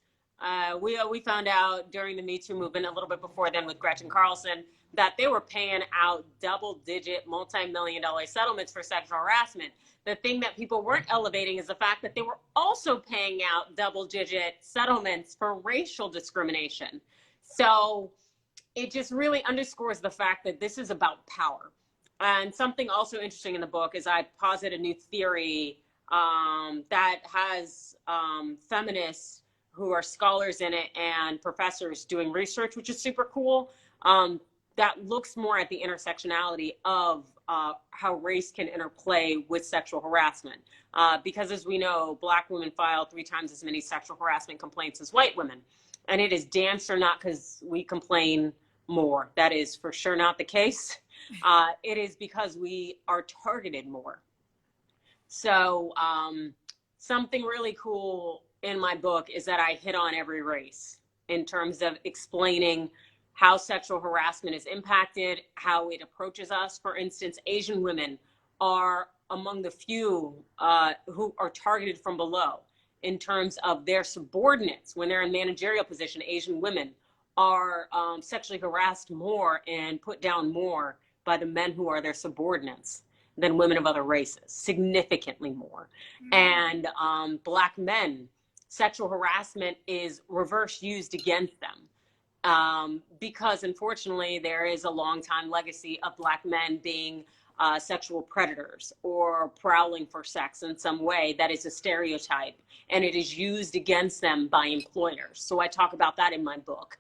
we found out during the Me Too movement, a little bit before then with Gretchen Carlson, that they were paying out double-digit, multi-million-dollar settlements for sexual harassment. The thing that people weren't elevating is the fact that they were also paying out double-digit settlements for racial discrimination. So it just really underscores the fact that this is about power. And something also interesting in the book is I posit a new theory that has feminists who are scholars in it and professors doing research, which is super cool. That looks more at the intersectionality of how race can interplay with sexual harassment. Because as we know, Black women file 3 times as many sexual harassment complaints as white women. And it is damn sure not because we complain more. That is for sure not the case. It is because we are targeted more. So something really cool in my book is that I hit on every race in terms of explaining how sexual harassment is impacted, how it approaches us. For instance, Asian women are among the few who are targeted from below in terms of their subordinates. When they're in managerial position, Asian women are sexually harassed more and put down more by the men who are their subordinates than women of other races, significantly more. Mm-hmm. And Black men, sexual harassment is reverse used against them. Because unfortunately there is a long time legacy of Black men being sexual predators or prowling for sex in some way that is a stereotype, and it is used against them by employers. So I talk about that in my book.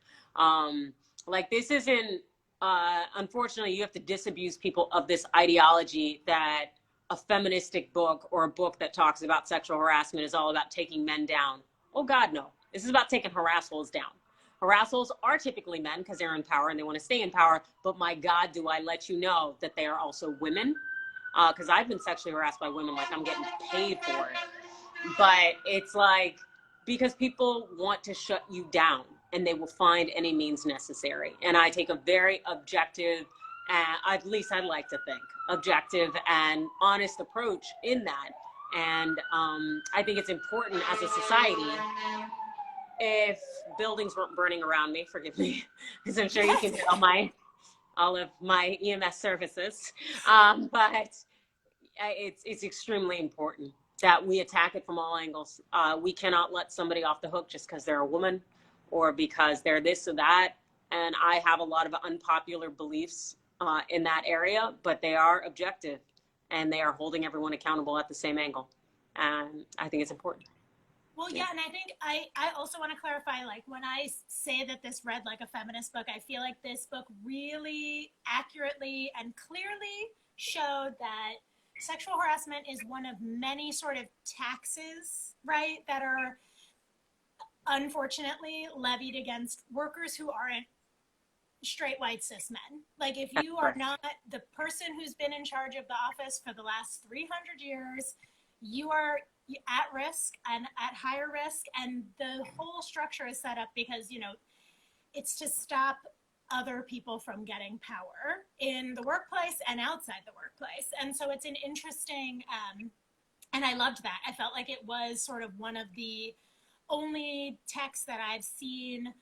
Like this isn't, unfortunately you have to disabuse people of this ideology that a feministic book or a book that talks about sexual harassment is all about taking men down. Oh God, no. This is about taking harassholes down. Harassholes are typically men because they're in power and they want to stay in power. But my God, do I let you know that they are also women? Because I've been sexually harassed by women like I'm getting paid for it. But it's like, because people want to shut you down and they will find any means necessary. And I take a very objective, at least I'd like to think, objective and honest approach in that. And I think it's important as a society. If buildings weren't burning around me, forgive me, because I'm sure you can tell my all of my EMS services. But it's extremely important that we attack it from all angles. We cannot let somebody off the hook just because they're a woman or because they're this or that. And I have a lot of unpopular beliefs in that area, but they are objective and they are holding everyone accountable at the same angle. And I think it's important. Well, yeah, and I think I also want to clarify, like, when I say that this read like a feminist book, I feel like this book really accurately and clearly showed that sexual harassment is one of many sort of taxes, right, that are unfortunately levied against workers who aren't straight white cis men. Like, if you are not the person who's been in charge of the office for the last 300 years, you are at risk and at higher risk. And the whole structure is set up because, you know, it's to stop other people from getting power in the workplace and outside the workplace. And so it's an interesting, and I loved that. I felt like it was sort of one of the only texts that I've seen,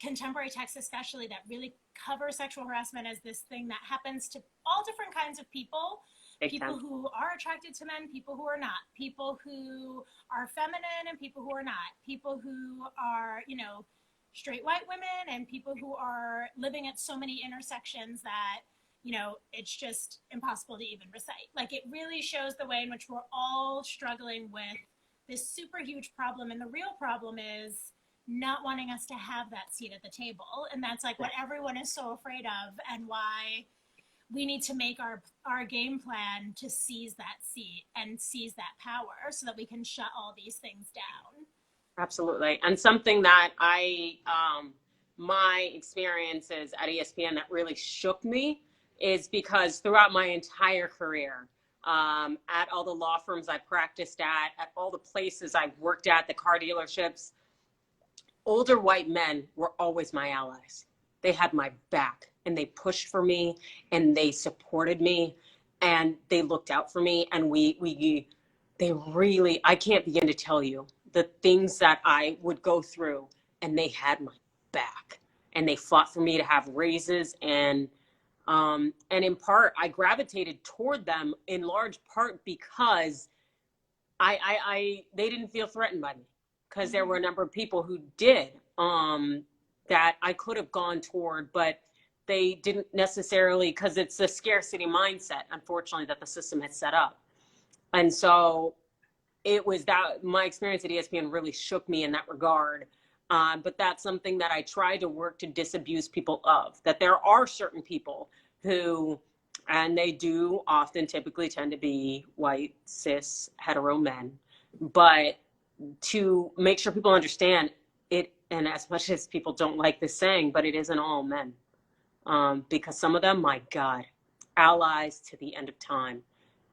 contemporary texts especially, that really cover sexual harassment as this thing that happens to all different kinds of people. People who are attracted to men, people who are not, people who are feminine and people who are not, people who are, you know, straight white women and people who are living at so many intersections that, you know, it's just impossible to even recite. Like, it really shows the way in which we're all struggling with this super huge problem. And the real problem is not wanting us to have that seat at the table. And that's like what everyone is so afraid of, and why we need to make our game plan to seize that seat and seize that power so that we can shut all these things down. Absolutely. And something that my experiences at ESPN that really shook me is because throughout my entire career, at all the law firms I practiced at all the places I've worked at, the car dealerships, older white men were always my allies. They had my back and they pushed for me and they supported me and they looked out for me. And they really, I can't begin to tell you the things that I would go through, and they had my back and they fought for me to have raises. And in part, I gravitated toward them in large part because they didn't feel threatened by me, because there were a number of people who did, that I could have gone toward, but they didn't necessarily, because it's a scarcity mindset, unfortunately, that the system has set up. And so it was that my experience at ESPN really shook me in that regard. But that's something that I try to work to disabuse people of, that there are certain people who, and they do often typically tend to be white, cis, hetero men, but to make sure people understand it, and as much as people don't like this saying, but it isn't all men. Because some of them, my God, allies to the end of time.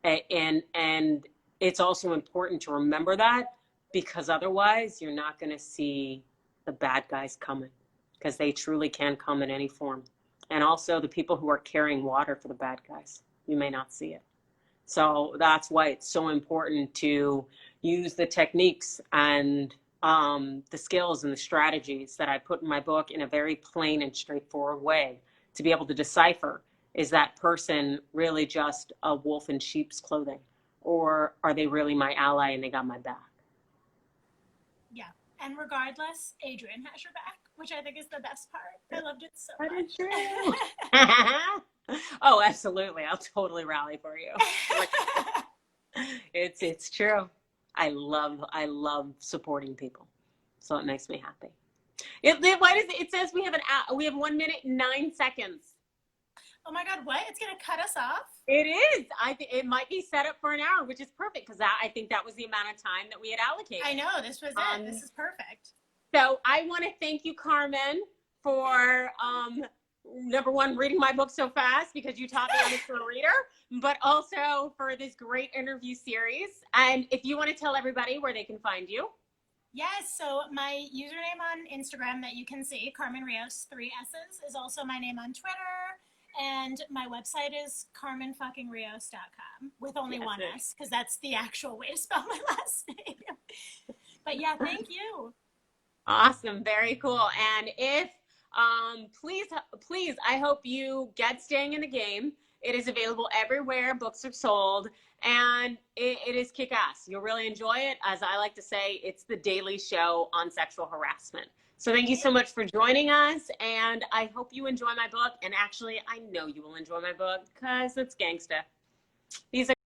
And it's also important to remember that, because otherwise you're not going to see the bad guys coming, because they truly can come in any form. And also the people who are carrying water for the bad guys, you may not see it. So that's why it's so important to use the techniques and the skills and the strategies that I put in my book in a very plain and straightforward way, to be able to decipher, is that person really just a wolf in sheep's clothing, or are they really my ally and they got my back? Yeah. And regardless, Adrienne has your back, which I think is the best part. I loved it so much. Oh, absolutely. I'll totally rally for you. It's true. I love supporting people. So it makes me happy. Why does it says we have 1 minute and 9 seconds. Oh my God, what? It's going to cut us off? It is. I think it might be set up for an hour, which is perfect, because I think that was the amount of time that we had allocated. I know, this was it. This is perfect. So I want to thank you, Carmen, for number one, reading my book so fast, because you taught me I'm a slow reader, but also for this great interview series. And if you want to tell everybody where they can find you. Yes, so my username on Instagram that you can see, Carmen Rios, 3 S's, is also my name on Twitter. And my website is carmenfuckingrios.com with only one S, because that's the actual way to spell my last name. But yeah, thank you. Awesome. Very cool. And if Please, I hope you get Staying in the Game. It is available everywhere books are sold, and it is kick-ass. You'll really enjoy it. As I like to say, it's the daily show on sexual harassment. So thank you so much for joining us, and I hope you enjoy my book. And actually, I know you will enjoy my book because it's gangsta. These are